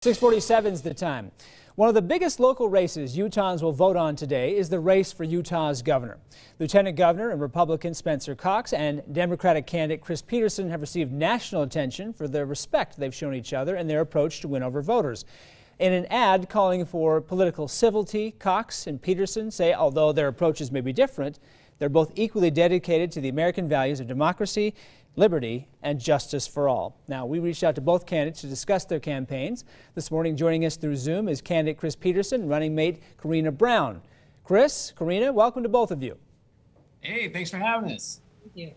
6:47 is the time. One of the biggest local races Utahns will vote on today is the race for Utah's governor. Lieutenant Governor and Republican Spencer Cox and Democratic candidate Chris Peterson have received national attention for the respect they've shown each other in their approach to win over voters. In an ad calling for political civility, Cox and Peterson say although their approaches may be different, they're both equally dedicated to the American values of democracy, liberty, and justice for all. Now, we reached out to both candidates to discuss their campaigns. This morning, joining us through Zoom is candidate Chris Peterson and running mate Karina Brown. Chris, Karina, welcome to both of you. Hey, thanks for having us. Thank you.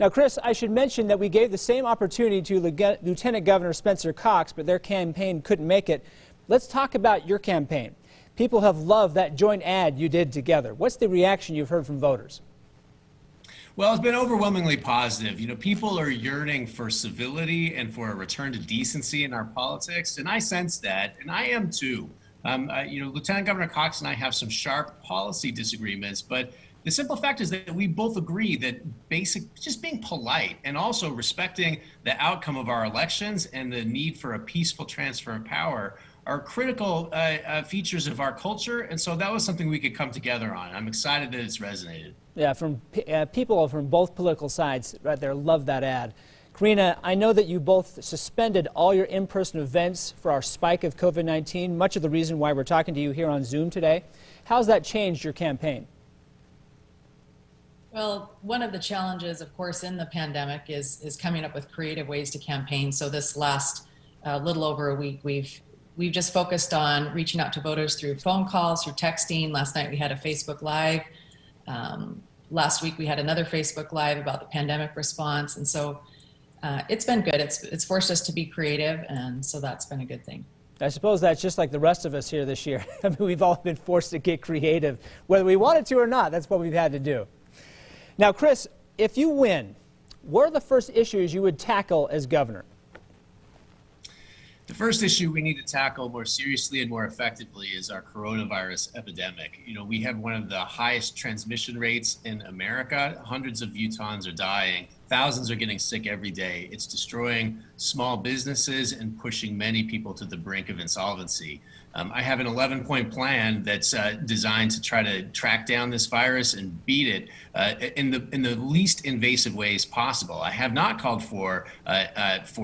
Now, Chris, I should mention that we gave the same opportunity to Lieutenant Governor Spencer Cox, but their campaign couldn't make it. Let's talk about your campaign. People have loved that joint ad you did together. What's the reaction you've heard from voters? Well, it's been overwhelmingly positive. You know, people are yearning for civility and for a return to decency in our politics, and I sense that, and I am too. Lieutenant Governor Cox and I have some sharp policy disagreements, but the simple fact is that we both agree that just being polite and also respecting the outcome of our elections and the need for a peaceful transfer of power are critical features of our culture, and so that was something we could come together on. I'm excited that it's resonated. Yeah, people from both political sides right there love that ad. Karina, I know that you both suspended all your in-person events for our spike of COVID-19, much of the reason why we're talking to you here on Zoom today. How's that changed your campaign? Well, one of the challenges, of course, in the pandemic is coming up with creative ways to campaign. So this last little over a week, we've just focused on reaching out to voters through phone calls, through texting. Last night we had a Facebook Live. Last week we had another Facebook Live about the pandemic response. And so it's been good. It's forced us to be creative, and so that's been a good thing. I suppose that's just like the rest of us here this year. I mean, we've all been forced to get creative, whether we wanted to or not. That's what we've had to do. Now, Chris, if you win, what are the first issues you would tackle as governor? The first issue we need to tackle more seriously and more effectively is our coronavirus epidemic. You know, we have one of the highest transmission rates in America. Hundreds of Utahns are dying. Thousands are getting sick every day. It's destroying small businesses and pushing many people to the brink of insolvency. I have an 11-point plan that's designed to try to track down this virus and beat it in the least invasive ways possible. I have not called for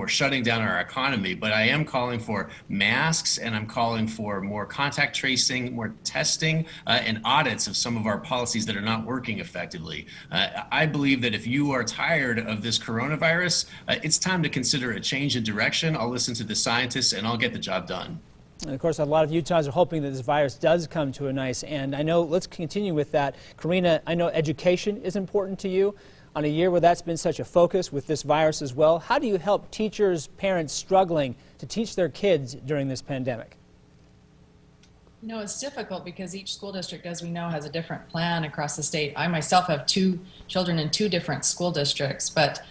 shutting down our economy, but I am calling for masks, and I'm calling for more contact tracing, more testing, and audits of some of our policies that are not working effectively. I believe that if you are tired of this coronavirus, it's time to consider a change in direction. I'll listen to the scientists, and I'll get the job done. And of course, a lot of Utahns are hoping that this virus does come to a nice end. I know, let's continue with that. Karina, I know education is important to you. On a year where that's been such a focus with this virus as well, how do you help teachers, parents struggling to teach their kids during this pandemic? You know, it's difficult because each school district, as we know, has a different plan across the state. I myself have 2 children in 2 different school districts, but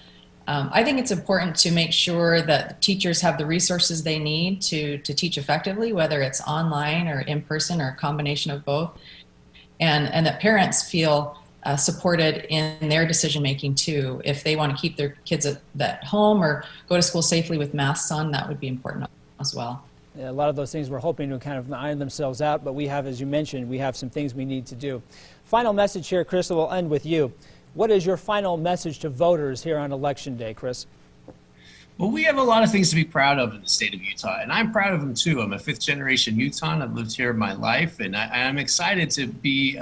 I think it's important to make sure that teachers have the resources they need to teach effectively, whether it's online or in person or a combination of both, and that parents feel supported in their decision making too. If they want to keep their kids at home or go to school safely with masks on, that would be important as well. Yeah, a lot of those things we're hoping to kind of iron themselves out, but we have, as you mentioned, we have some things we need to do. Final message here, Chris, we'll end with you. What is your final message to voters here on Election Day, Chris? Well, we have a lot of things to be proud of in the state of Utah, and I'm proud of them too. I'm a 5th-generation Utahn. I've lived here my life, and I'm excited to be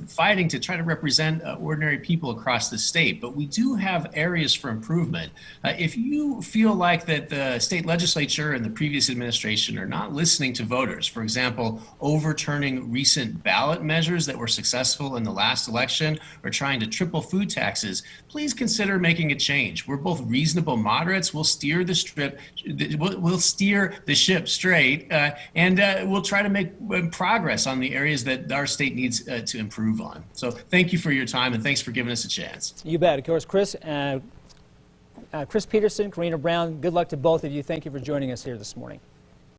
fighting to try to represent ordinary people across the state. But we do have areas for improvement. If you feel like that the state legislature and the previous administration are not listening to voters, for example, overturning recent ballot measures that were successful in the last election or trying to triple food taxes, please consider making a change. We're both reasonable moderates. We'll steer the ship straight, and we'll try to make progress on the areas that our state needs to improve on. So thank you for your time, and thanks for giving us a chance. You bet. Of course, Chris Peterson, Karina Brown, good luck to both of you. Thank you for joining us here this morning.